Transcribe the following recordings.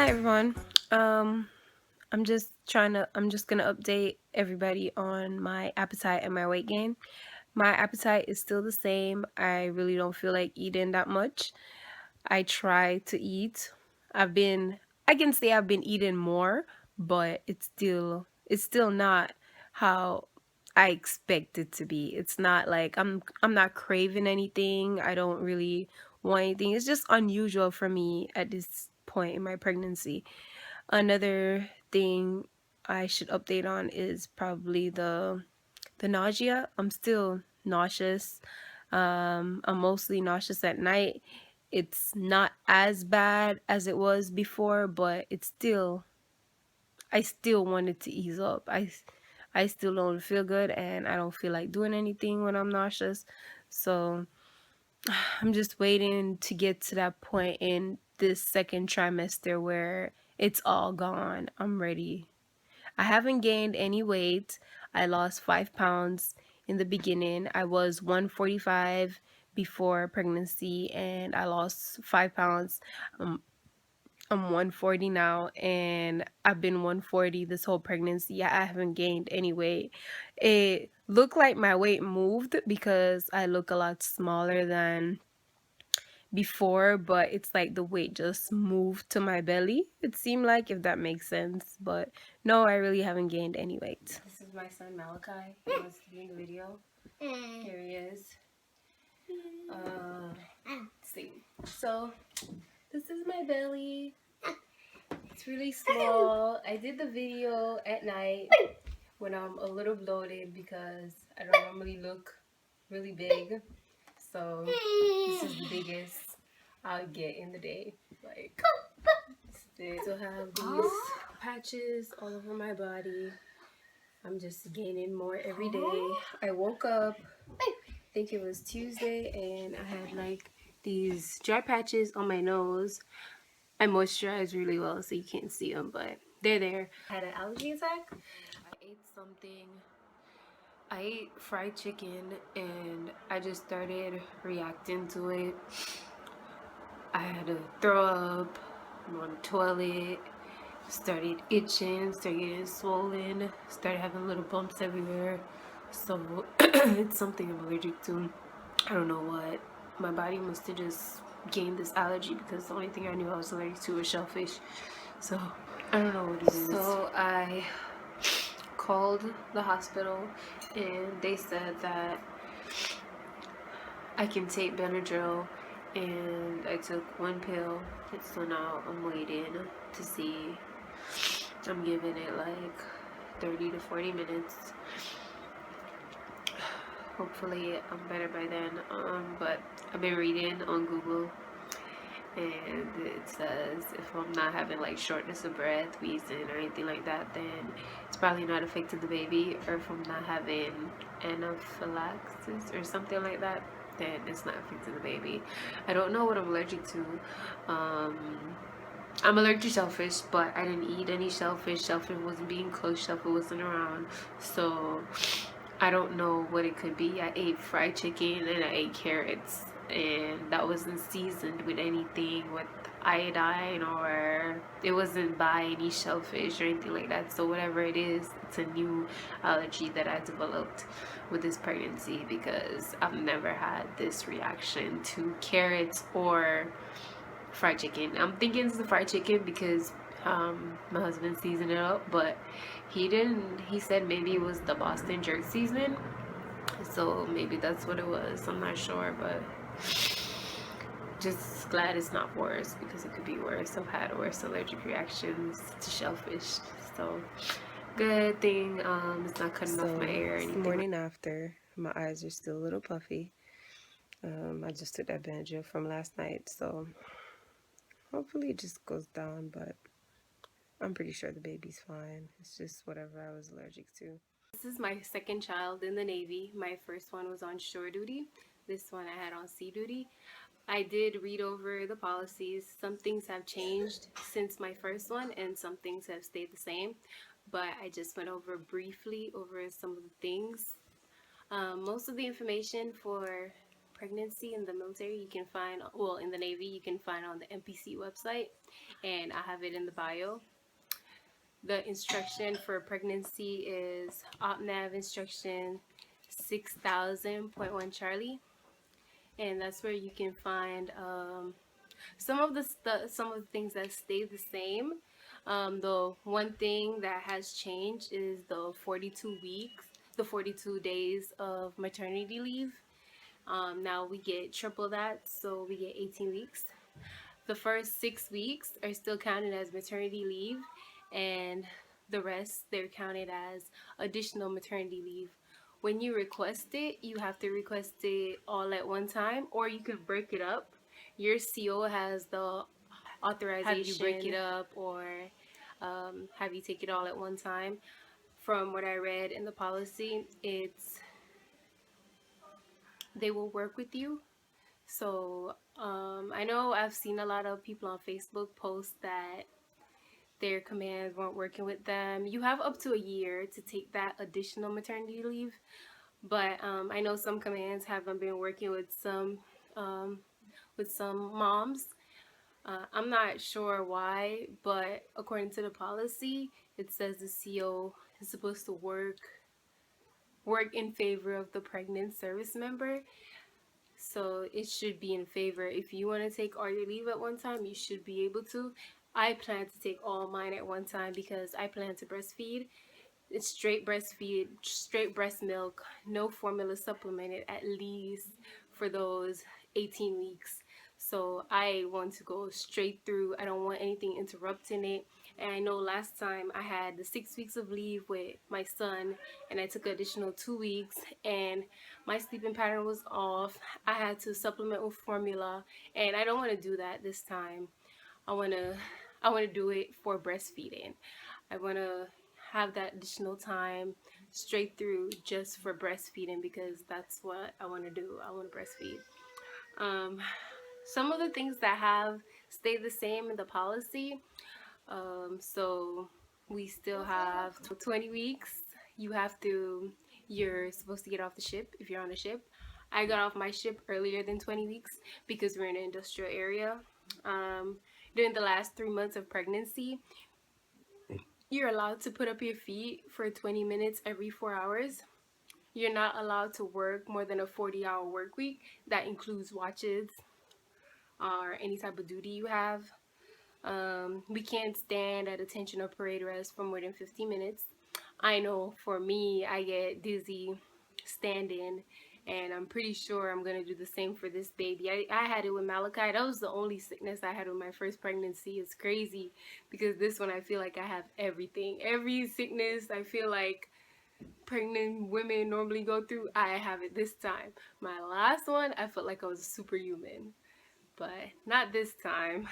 Hi everyone. Um, I'm just gonna update everybody on my appetite and my weight gain. My appetite is still the same. I really don't feel like eating that much. I try to eat. I can say I've been eating more, but it's still not how I expect it to be. It's not like I'm not craving anything. I don't really want anything. It's just unusual for me at this point in my pregnancy. Another thing I should update on is probably the nausea. I'm still nauseous. I'm mostly nauseous at night. It's not as bad as it was before, but I still want it to ease up. I still don't feel good and I don't feel like doing anything when I'm nauseous. So I'm just waiting to get to that point in this second trimester where it's all gone. I'm ready. I haven't gained any weight. I lost 5 pounds in the beginning. I was 145 before pregnancy and I lost 5 pounds. Um, I'm 140 now and I've been 140 this whole pregnancy. I haven't gained any weight. It looked like my weight moved because I look a lot smaller than before, but it's like the weight just moved to my belly. It seemed like, if that makes sense, but no, I really haven't gained any weight. This is my son Malachi. He wants to be in the video. Here he is. Let's see. So this is my belly. It's really small. I did the video at night when I'm a little bloated because I don't normally look really big. So this is the biggest I'll get in the day. Like, I still have these patches all over my body. I'm just gaining more every day. I woke up, I think it was Tuesday, and I had like these dry patches on my nose. I moisturize really well so you can't see them, but they're there. I had an allergy attack. I ate something. I ate fried chicken and I just started reacting to it. I had to throw up. I'm on the toilet. Started itching, started getting swollen, started having little bumps everywhere. So it's something I'm allergic to. I don't know what. My body must have just gained this allergy because the only thing I knew I was allergic to was shellfish. So I don't know what it is. So I called the hospital and they said that I can take Benadryl, and I took one pill, and so now I'm waiting to see. I'm giving it like 30 to 40 minutes. Hopefully I'm better by then. But I've been reading on Google and it says if I'm not having like shortness of breath, wheezing, or anything like that, then it's probably not affecting the baby. Or if I'm not having anaphylaxis or something like that, then it's not affecting the baby. I don't know what I'm allergic to. I'm allergic to shellfish, but I didn't eat any shellfish. Shellfish wasn't being cooked. Shellfish wasn't around, so I don't know what it could be. I ate fried chicken and I ate carrots, and that wasn't seasoned with anything with iodine, or it wasn't by any shellfish or anything like that. So whatever it is, it's a new allergy that I developed with this pregnancy because I've never had this reaction to carrots or fried chicken. I'm thinking it's the fried chicken because my husband seasoned it up, but he didn't. He said maybe it was the Boston jerk seasoning, so maybe that's what it was. I'm not sure, but just glad it's not worse because it could be worse. I've had worse allergic reactions to shellfish, so good thing it's not cutting off my hair or anything. The morning after, my eyes are still a little puffy. I just took that Benadryl from last night, so hopefully it just goes down, but I'm pretty sure the baby's fine. It's just whatever I was allergic to. This is my second child in the Navy. My first one was on shore duty. This one I had on sea duty. I did read over the policies. Some things have changed since my first one and some things have stayed the same. But I just went over briefly over some of the things. Most of the information for pregnancy in the military, you can find, well, in the Navy, you can find on the NPC website, and I have it in the bio. The instruction for pregnancy is OPNAV instruction 6000.1 Charlie, and that's where you can find some of the things that stay the same. The one thing that has changed is the 42 days of maternity leave. Now we get triple that, so we get 18 weeks. The first 6 weeks are still counted as maternity leave, and the rest, they're counted as additional maternity leave. When you request it, you have to request it all at one time, or you can break it up. Your CO has the authorization have you break it up, or have you take it all at one time. From what I read in the policy, it's they will work with you. So I know I've seen a lot of people on Facebook post that their commands weren't working with them. You have up to a year to take that additional maternity leave, but I know some commands haven't been working with some moms. I'm not sure why, but according to the policy, it says the CO is supposed to work in favor of the pregnant service member. So it should be in favor. If you want to take all your leave at one time, you should be able to. I plan to take all mine at one time because I plan to breastfeed. It's straight breastfeed, straight breast milk, no formula supplemented, at least for those 18 weeks. So I want to go straight through. I don't want anything interrupting it. And I know last time I had the 6 weeks of leave with my son, and I took an additional 2 weeks, and my sleeping pattern was off. I had to supplement with formula, and I don't want to do that this time. I want to do it for breastfeeding. I want to have that additional time straight through just for breastfeeding, because that's what I want to do. I want to breastfeed. Some of the things that have stayed the same in the policy, so we still have 20 weeks. You're supposed to get off the ship if you're on a ship. I got off my ship earlier than 20 weeks because we're in an industrial area. During the last 3 months of pregnancy, you're allowed to put up your feet for 20 minutes every 4 hours. You're not allowed to work more than a 40-hour work week. That includes watches or any type of duty you have. We can't stand at attention or parade rest for more than 15 minutes. I know for me, I get dizzy standing, and I'm pretty sure I'm going to do the same for this baby. I had it with Malachi. That was the only sickness I had with my first pregnancy. It's crazy because this one I feel like I have everything. Every sickness I feel like pregnant women normally go through, I have it this time. My last one, I felt like I was a superhuman, but not this time.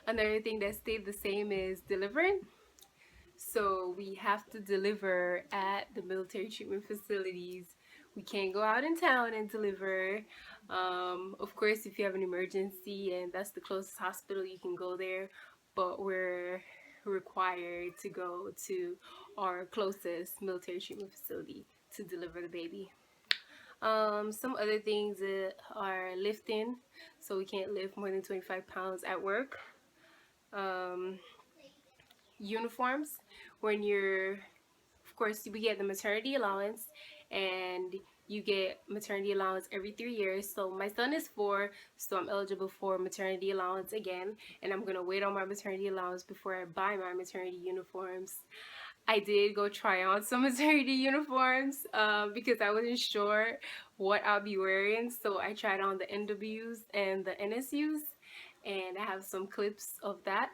Another thing that stayed the same is delivering. So we have to deliver at the military treatment facilities. We can't go out in town and deliver. Of course, if you have an emergency and that's the closest hospital, you can go there, but we're required to go to our closest military treatment facility to deliver the baby. Some other things are lifting, so we can't lift more than 25 pounds at work. Uniforms, when you're, of course, we get the maternity allowance, and you get maternity allowance every 3 years. So my son is 4, so I'm eligible for maternity allowance again, and I'm gonna wait on my maternity allowance before I buy my maternity uniforms. I did go try on some maternity uniforms because I wasn't sure what I'll be wearing, so I tried on the NWs and the NSUs, and I have some clips of that.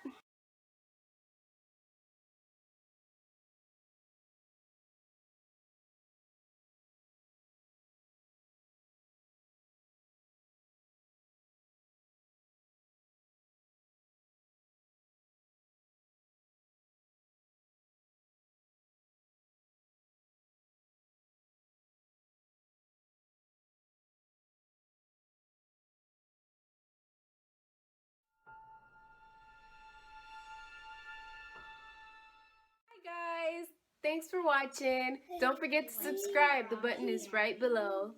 Thanks for watching. Don't forget to subscribe. The button is right below.